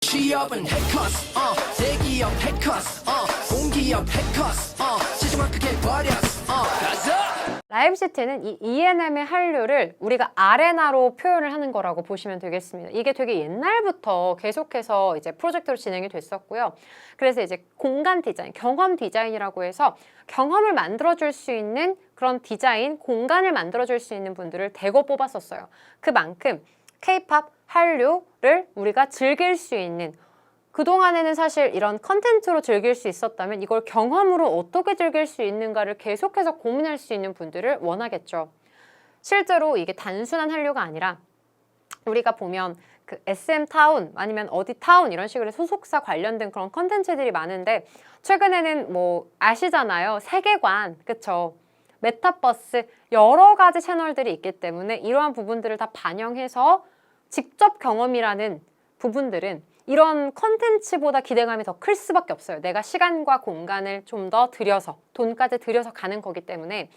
취업은 해커스 대기업 해커스 공기업 해커스 시중을 크게 버렸어 가자. 라이브시티는 이 ENM의 한류를 우리가 아레나로 표현을 하는 거라고 보시면 되겠습니다. 이게 되게 옛날부터 계속해서 이제 프로젝트로 진행이 됐었고요. 그래서 이제 공간 디자인, 경험 디자인이라고 해서 경험을 만들어줄 수 있는 그런 디자인, 공간을 만들어줄 수 있는 분들을 대거 뽑았었어요. 그만큼 K-팝, 한류를 우리가 즐길 수 있는, 그동안에는 사실 이런 컨텐츠로 즐길 수 있었다면 이걸 경험으로 어떻게 즐길 수 있는가를 계속해서 고민할 수 있는 분들을 원하겠죠. 실제로 이게 단순한 한류가 아니라 우리가 보면 그 SM타운 아니면 어디 타운 이런 식으로 소속사 관련된 그런 컨텐츠들이 많은데, 최근에는 뭐 아시잖아요. 세계관, 그쵸? 메타버스 여러 가지 채널들이 있기 때문에 이러한 부분들을 다 반영해서 직접 경험이라는 부분들은 이런 컨텐츠보다 기대감이 더 클 수밖에 없어요. 내가 시간과 공간을 좀 더 들여서, 돈까지 들여서 가는 거기 때문에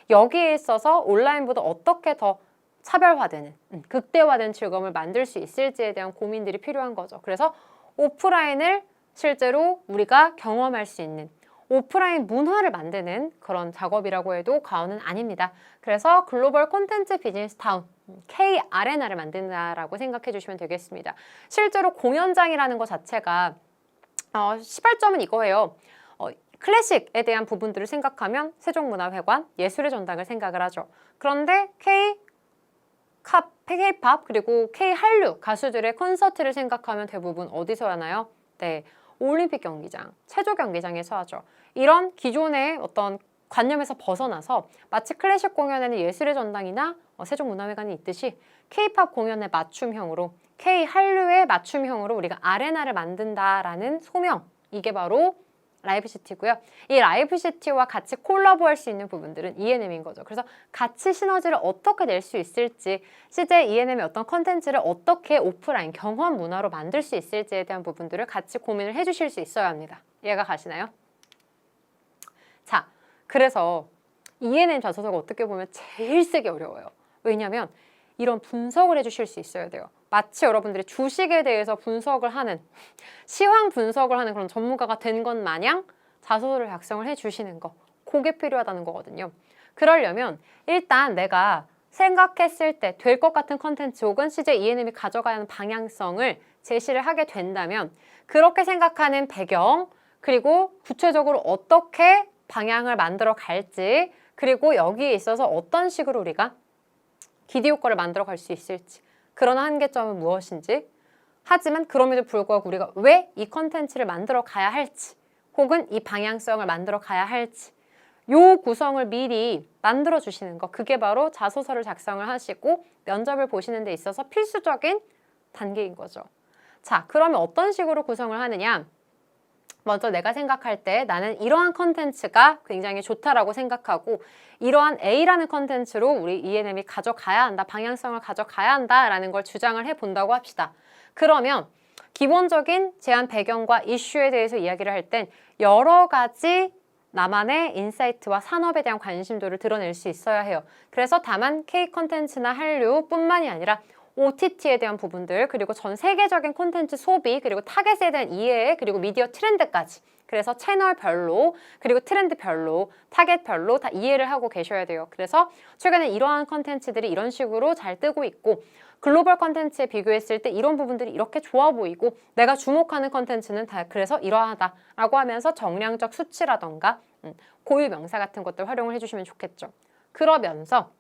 여기에 있어서 온라인보다 어떻게 더 차별화되는, 극대화된 즐거움을 만들 수 있을지에 대한 고민들이 필요한 거죠. 그래서 오프라인을 실제로 우리가 경험할 수 있는 오프라인 문화를 만드는 그런 작업이라고 해도 과언은 아닙니다. 그래서 글로벌 콘텐츠 비즈니스 타운, K 아레나를 만든다라고 생각해 주시면 되겠습니다. 실제로 공연장이라는 것 자체가 시발점은 이거예요. 클래식에 대한 부분들을 생각하면 세종문화회관, 예술의 전당을 생각을 하죠. 그런데 K-팝 그리고 K-한류 가수들의 콘서트를 생각하면 대부분 어디서 하나요? 네, 올림픽 경기장, 체조 경기장에서 하죠. 이런 기존의 어떤 관념에서 벗어나서 마치 클래식 공연에는 예술의 전당이나 세종문화회관이 있듯이 K-팝 공연의 맞춤형으로, K-한류의 맞춤형으로 우리가 아레나를 만든다라는 소명, 이게 바로 라이브시티고요. 이 라이브시티와 같이 콜라보할 수 있는 부분들은 ENM인 거죠. 그래서 같이 시너지를 어떻게 낼 수 있을지, CJ ENM의 어떤 컨텐츠를 어떻게 오프라인 경험 문화로 만들 수 있을지에 대한 부분들을 같이 고민을 해주실 수 있어야 합니다. 이해가 가시나요? 자, 그래서 ENM 자소서가 어떻게 보면 제일 쓰기 어려워요. 왜냐하면 이런 분석을 해주실 수 있어야 돼요. 마치 여러분들이 주식에 대해서 분석을 하는, 시황 분석을 하는 그런 전문가가 된 것 마냥 자소서를 작성을 해주시는 거, 그게 필요하다는 거거든요. 그러려면 일단 내가 생각했을 때 될 것 같은 컨텐츠 혹은 CJ ENM이 가져가야 하는 방향성을 제시를 하게 된다면 그렇게 생각하는 배경, 그리고 구체적으로 어떻게 방향을 만들어 갈지, 그리고 여기에 있어서 어떤 식으로 우리가 기대 효과를 만들어 갈 수 있을지, 그런 한계점은 무엇인지, 하지만 그럼에도 불구하고 우리가 왜 이 컨텐츠를 만들어 가야 할지, 혹은 이 방향성을 만들어 가야 할지, 요 구성을 미리 만들어 주시는 거, 그게 바로 자소서를 작성을 하시고 면접을 보시는 데 있어서 필수적인 단계인 거죠. 자, 그러면 어떤 식으로 구성을 하느냐? 먼저 내가 생각할 때 나는 이러한 컨텐츠가 굉장히 좋다라고 생각하고 이러한 A라는 컨텐츠로 우리 ENM이 가져가야 한다, 방향성을 가져가야 한다라는 걸 주장을 해본다고 합시다. 그러면 기본적인 제안 배경과 이슈에 대해서 이야기를 할 땐 여러 가지 나만의 인사이트와 산업에 대한 관심도를 드러낼 수 있어야 해요. 그래서 다만 K 컨텐츠나 한류뿐만이 아니라 OTT에 대한 부분들, 그리고 전 세계적인 콘텐츠 소비, 그리고 타겟에 대한 이해, 그리고 미디어 트렌드까지, 그래서 채널별로, 그리고 트렌드별로, 타겟별로 다 이해를 하고 계셔야 돼요. 그래서 최근에 이러한 콘텐츠들이 이런 식으로 잘 뜨고 있고, 글로벌 콘텐츠에 비교했을 때 이런 부분들이 이렇게 좋아 보이고, 내가 주목하는 콘텐츠는 다 그래서 이러하다라고 하면서 정량적 수치라던가 고유 명사 같은 것들 활용을 해주시면 좋겠죠. 그러면서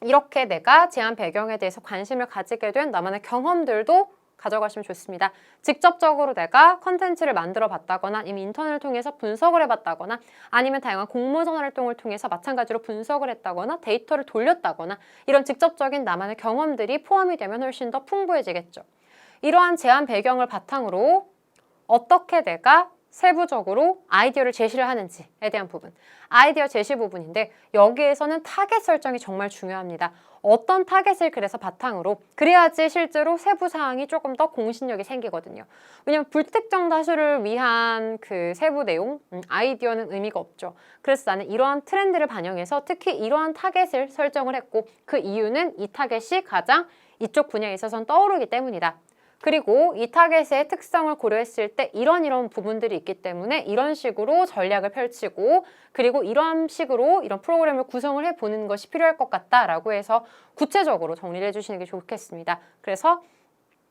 이렇게 내가 제안 배경에 대해서 관심을 가지게 된 나만의 경험들도 가져가시면 좋습니다. 직접적으로 내가 컨텐츠를 만들어 봤다거나 아니면 인턴을 통해서 분석을 해봤다거나 아니면 다양한 공모전 활동을 통해서 마찬가지로 분석을 했다거나 데이터를 돌렸다거나 이런 직접적인 나만의 경험들이 포함이 되면 훨씬 더 풍부해지겠죠. 이러한 제안 배경을 바탕으로 어떻게 내가 세부적으로 아이디어를 제시를 하는지에 대한 부분, 아이디어 제시 부분인데 여기에서는 타겟 설정이 정말 중요합니다. 어떤 타겟을 그래서 바탕으로, 그래야지 실제로 세부 사항이 조금 더 공신력이 생기거든요. 왜냐면 불특정 다수를 위한 그 세부 내용, 아이디어는 의미가 없죠. 그래서 나는 이러한 트렌드를 반영해서 특히 이러한 타겟을 설정을 했고 그 이유는 이 타겟이 가장 이쪽 분야에 있어서는 떠오르기 때문이다. 그리고 이 타겟의 특성을 고려했을 때 이런 부분들이 있기 때문에 이런 식으로 전략을 펼치고 그리고 이런 식으로 이런 프로그램을 구성을 해보는 것이 필요할 것 같다라고 해서 구체적으로 정리를 해주시는 게 좋겠습니다. 그래서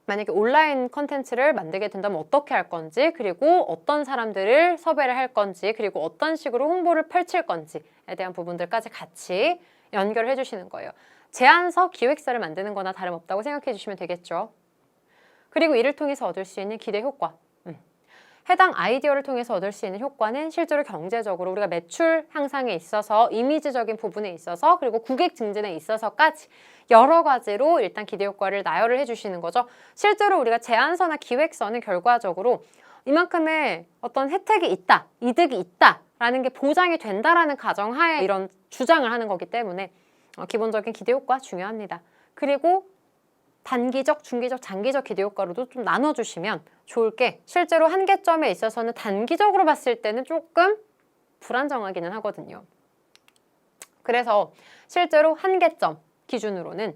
만약에 온라인 컨텐츠를 만들게 된다면 어떻게 할 건지, 그리고 어떤 사람들을 섭외를 할 건지, 그리고 어떤 식으로 홍보를 펼칠 건지에 대한 부분들까지 같이 연결을 해주시는 거예요. 제안서, 기획서를 만드는 거나 다름없다고 생각해 주시면 되겠죠. 그리고 이를 통해서 얻을 수 있는 기대 효과. 해당 아이디어를 통해서 얻을 수 있는 효과는 실제로 경제적으로 우리가 매출 향상에 있어서 이미지적인 부분에 있어서 그리고 고객 증진에 있어서까지 여러 가지로 일단 기대 효과를 나열을 해주시는 거죠. 실제로 우리가 제안서나 기획서는 결과적으로 이만큼의 어떤 혜택이 있다, 이득이 있다라는 게 보장이 된다라는 가정하에 이런 주장을 하는 거기 때문에 기본적인 기대 효과 중요합니다. 그리고 단기적, 중기적, 장기적 기대 효과로도 좀 나눠주시면 좋을 게 실제로 한계점에 있어서는 단기적으로 봤을 때는 조금 불안정하기는 하거든요. 그래서 실제로 한계점 기준으로는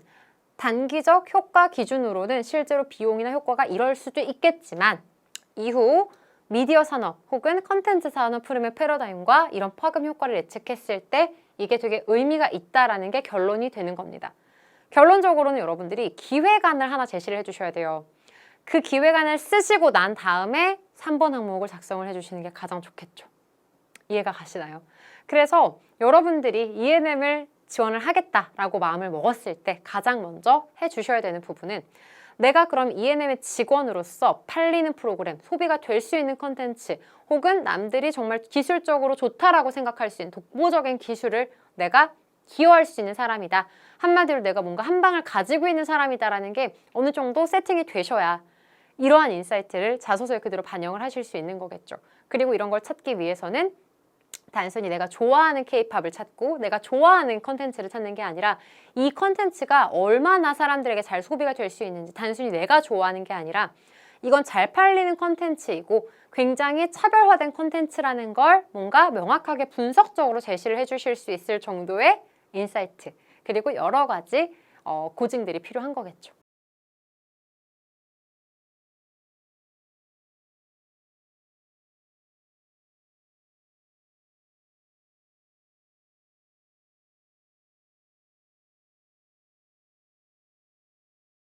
단기적 효과 기준으로는 실제로 비용이나 효과가 이럴 수도 있겠지만 이후 미디어 산업 혹은 컨텐츠 산업 흐름의 패러다임과 이런 파급 효과를 예측했을 때 이게 되게 의미가 있다라는 게 결론이 되는 겁니다. 결론적으로는 여러분들이 기획안을 하나 제시를 해주셔야 돼요. 그 기획안을 쓰시고 난 다음에 3번 항목을 작성을 해주시는 게 가장 좋겠죠. 이해가 가시나요? 그래서 여러분들이 ENM을 지원을 하겠다라고 마음을 먹었을 때 가장 먼저 해주셔야 되는 부분은 내가 그럼 ENM의 직원으로서 팔리는 프로그램, 소비가 될 수 있는 컨텐츠 혹은 남들이 정말 기술적으로 좋다라고 생각할 수 있는 독보적인 기술을 내가 기여할 수 있는 사람이다. 한마디로 내가 뭔가 한 방을 가지고 있는 사람이다라는 게 어느 정도 세팅이 되셔야 이러한 인사이트를 자소서에 그대로 반영을 하실 수 있는 거겠죠. 그리고 이런 걸 찾기 위해서는 단순히 내가 좋아하는 K-팝을 찾고 내가 좋아하는 컨텐츠를 찾는 게 아니라 이 컨텐츠가 얼마나 사람들에게 잘 소비가 될 수 있는지 단순히 내가 좋아하는 게 아니라 이건 잘 팔리는 컨텐츠이고 굉장히 차별화된 컨텐츠라는 걸 뭔가 명확하게 분석적으로 제시를 해주실 수 있을 정도의 인사이트 그리고 여러 가지 고증들이 필요한 거겠죠.